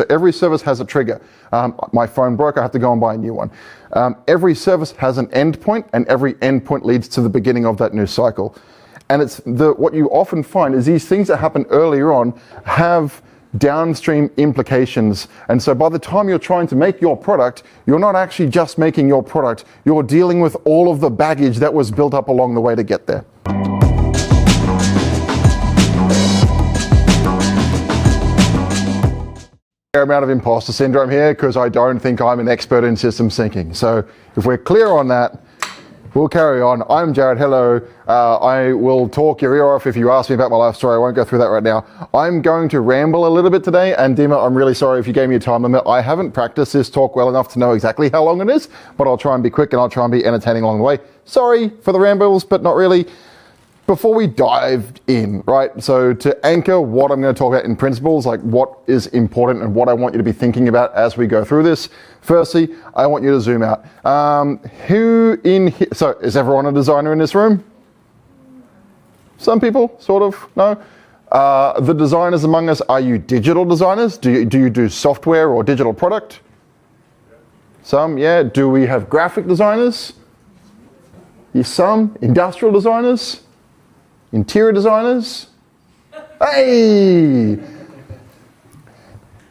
So every service has a trigger. My phone broke, I have to go and buy a new one. Every service has an endpoint, and every endpoint leads to the beginning of that new cycle. And what you often find is these things that happen earlier on have downstream implications. And so by the time you're trying to make your product, you're not actually just making your product, you're dealing with all of the baggage that was built up along the way to get there. Fair amount of imposter syndrome here because I don't think I'm an expert in systems thinking. So if we're clear on that, we'll carry on. I'm Jared, hello. I will talk your ear off if you ask me about my life story. I won't go through that right now. I'm going to ramble a little bit today, and Dima, I'm really sorry if you gave me a time limit. I haven't practiced this talk well enough to know exactly how long it is, but I'll try and be quick and I'll try and be entertaining along the way. Sorry for the rambles, but not really. Before we dive in, right, so to anchor what I'm going to talk about in principles, like what is important and what I want you to be thinking about as we go through this. Firstly, I want you to zoom out. So is everyone a designer in this room? Some people, sort of, no? The designers among us, are you digital designers? Do you do software or digital product? Some, yeah. Do we have graphic designers? Yes, some. Industrial designers? Interior designers? Hey!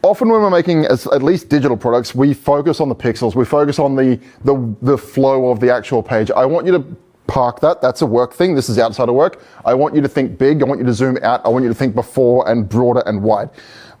Often when we're making at least digital products, we focus on the pixels, we focus on the flow of the actual page. I want you to park that, that's a work thing, this is outside of work. I want you to think big, I want you to zoom out, I want you to think before and broader and wide.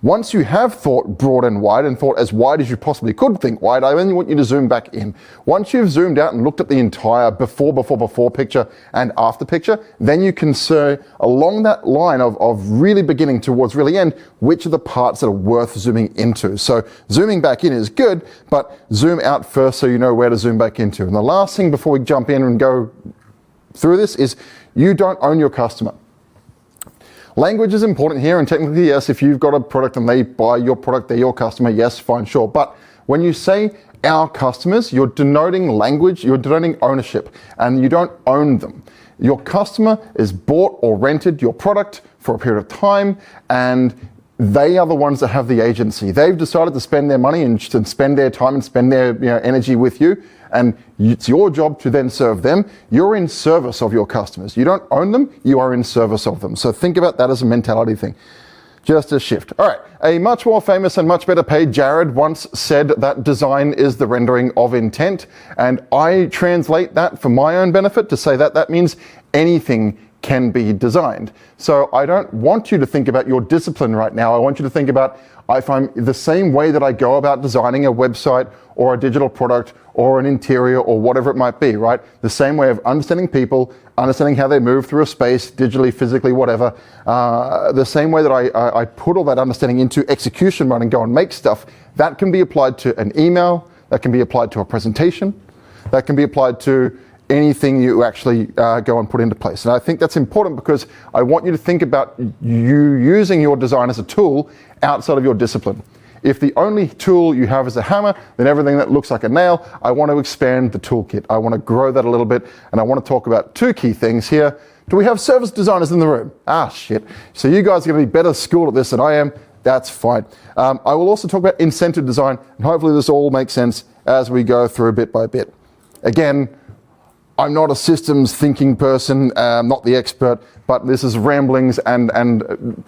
Once you have thought broad and wide and thought as wide as you possibly could think wide, I then want you to zoom back in. Once you've zoomed out and looked at the entire before picture and after picture, then you can say along that line of really beginning towards really end, which are the parts that are worth zooming into. So zooming back in is good, but zoom out first so you know where to zoom back into. And the last thing before we jump in and go through this is you don't own your customer. Language is important here, and technically, yes, if you've got a product and they buy your product, they're your customer, yes, fine, sure. But when you say our customers, you're denoting language, you're denoting ownership, and you don't own them. Your customer is bought or rented your product for a period of time, and they are the ones that have the agency. They've decided to spend their money and spend their time and spend their energy with you, and it's your job to then serve them. You're in service of your customers. You don't own them, you are in service of them. So think about that as a mentality thing. Just a shift. All right, a much more famous and much better paid Jared once said that design is the rendering of intent, and I translate that for my own benefit to say that that means anything can be designed. So I don't want you to think about your discipline right now. I want you to think about if I'm the same way that I go about designing a website or a digital product or an interior or whatever it might be, right? The same way of understanding people, understanding how they move through a space, digitally, physically, whatever. The same way that I put all that understanding into execution mode and go and make stuff, that can be applied to an email, that can be applied to a presentation, that can be applied to anything you actually go and put into place. And I think that's important because I want you to think about you using your design as a tool outside of your discipline. If the only tool you have is a hammer, then everything that looks like a nail, I want to expand the toolkit. I want to grow that a little bit, and I want to talk about two key things here. Do we have service designers in the room? Ah, shit. So you guys are going to be better schooled at this than I am. That's fine. I will also talk about incentive design, and hopefully this all makes sense as we go through bit by bit. Again, I'm not a systems thinking person, not the expert, but this is ramblings and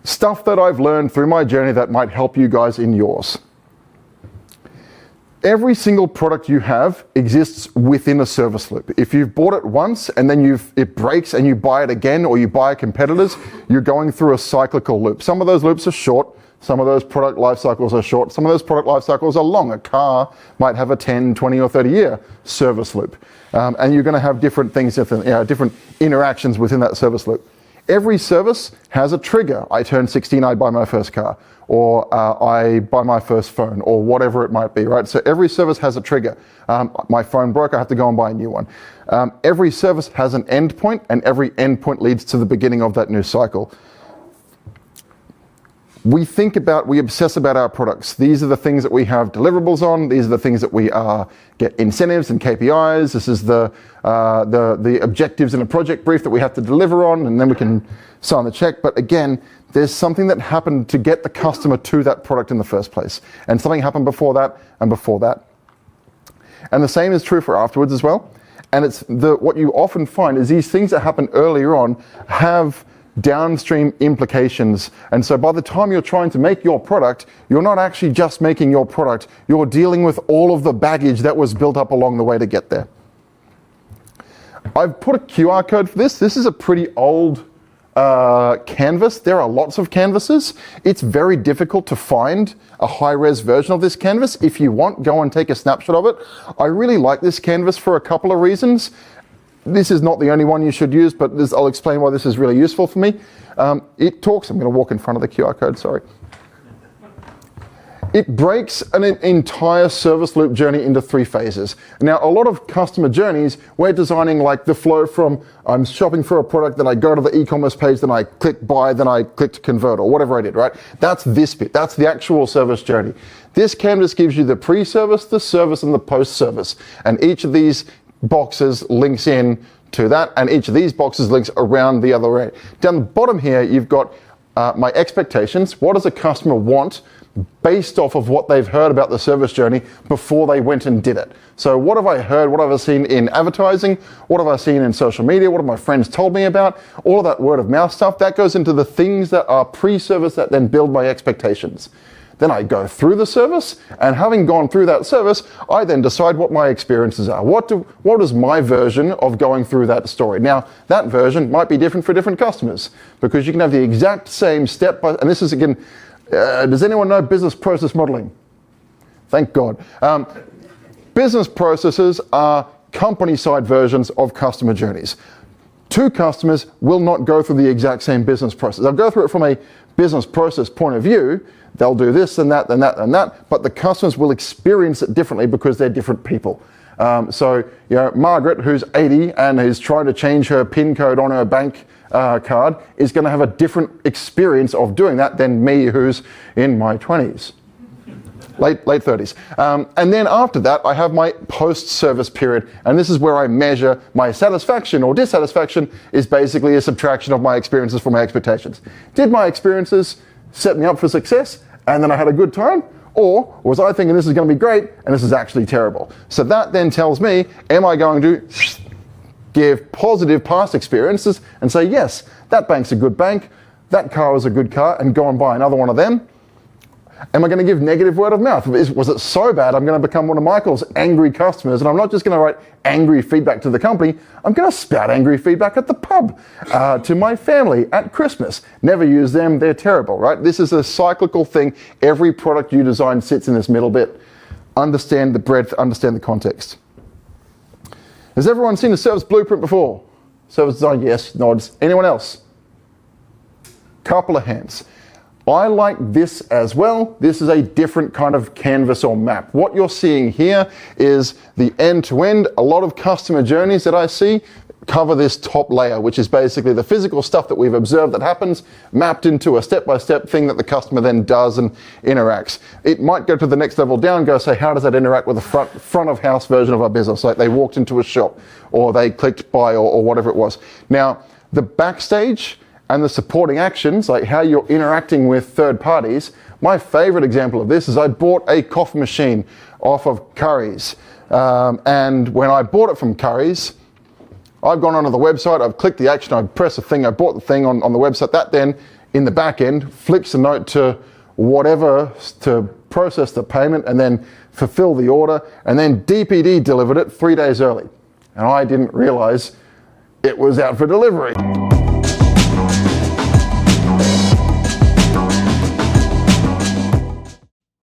stuff that I've learned through my journey that might help you guys in yours. Every single product you have exists within a service loop. If you've bought it once and then it breaks and you buy it again or you buy a competitor's, you're going through a cyclical loop. Some of those loops are short. Some of those product life cycles are short. Some of those product life cycles are long. A car might have a 10, 20 or 30 year service loop. And you're going to have different things, different interactions within that service loop. Every service has a trigger. I turn 16, I buy my first car, or I buy my first phone, or whatever it might be, right? So every service has a trigger. My phone broke, I have to go and buy a new one. Every service has an endpoint, and every endpoint leads to the beginning of that new cycle. we obsess about our products. These are the things that we have deliverables on. These are the things that we get incentives and KPIs. This is the objectives in a project brief that we have to deliver on, and then we can sign the check. But again, there's something that happened to get the customer to that product in the first place. And something happened before that and before that. And the same is true for afterwards as well. And what you often find is these things that happen earlier on have downstream implications. And so by the time you're trying to make your product, you're not actually just making your product, you're dealing with all of the baggage that was built up along the way to get there. I've put a QR code for this. This is a pretty old canvas. There are lots of canvases. It's very difficult to find a high-res version of this canvas. If you want, go and take a snapshot of it. I really like this canvas for a couple of reasons. This is not the only one you should use, but I'll explain why this is really useful for me. It talks, I'm going to walk in front of the QR code, sorry. It breaks an entire service loop journey into 3 phases. Now, a lot of customer journeys, we're designing like the flow from I'm shopping for a product, then I go to the e-commerce page, then I click buy, then I click to convert, or whatever I did, right? That's this bit. That's the actual service journey. This canvas gives you the pre-service, the service, and the post-service. And each of these boxes links in to that, and each of these boxes links around the other way. Down the bottom here, you've got my expectations. What does a customer want based off of what they've heard about the service journey before they went and did it? So what have I heard? What have I seen in advertising? What have I seen in social media? What have my friends told me about? All of that word of mouth stuff, that goes into the things that are pre-service that then build my expectations. Then I go through the service, and having gone through that service, I then decide what my experiences are. What is my version of going through that story? Now, that version might be different for different customers, because you can have the exact same step by, and this is again, does anyone know business process modeling? Thank God. Business processes are company-side versions of customer journeys. 2 customers will not go through the exact same business process. They'll go through it from a business process point of view. They'll do this and that and that and that, but the customers will experience it differently because they're different people. So, you know, Margaret, who's 80 and is trying to change her PIN code on her bank card, is going to have a different experience of doing that than me, who's in my 20s. Late 30s. And then after that, I have my post-service period, and this is where I measure my satisfaction or dissatisfaction. Is basically a subtraction of my experiences from my expectations. Did my experiences set me up for success, and then I had a good time? Or was I thinking this is going to be great, and this is actually terrible? So that then tells me, am I going to give positive past experiences and say, yes, that bank's a good bank, that car was a good car, and go and buy another one of them? Am I going to give negative word of mouth? Was it so bad I'm going to become one of Michael's angry customers, and I'm not just going to write angry feedback to the company, I'm going to spout angry feedback at the pub, to my family at Christmas. Never use them, they're terrible, right? This is a cyclical thing. Every product you design sits in this middle bit. Understand the breadth, understand the context. Has everyone seen a service blueprint before? Service design, yes, nods. Anyone else? Couple of hands. I like this as well. This is a different kind of canvas or map. What you're seeing here is the end-to-end. A lot of customer journeys that I see cover this top layer, which is basically the physical stuff that we've observed that happens, mapped into a step-by-step thing that the customer then does and interacts. It might go to the next level down, go say, how does that interact with the front of house version of our business? Like they walked into a shop, or they clicked buy, or whatever it was. Now, the backstage and the supporting actions, like how you're interacting with third parties. My favorite example of this is I bought a coffee machine off of Curry's. And when I bought it from Curry's, I've gone onto the website, I've clicked the action, I've pressed the thing, I bought the thing on the website. That then, in the back end, flicks a note to whatever to process the payment and then fulfill the order. And then DPD delivered it 3 days early. And I didn't realize it was out for delivery.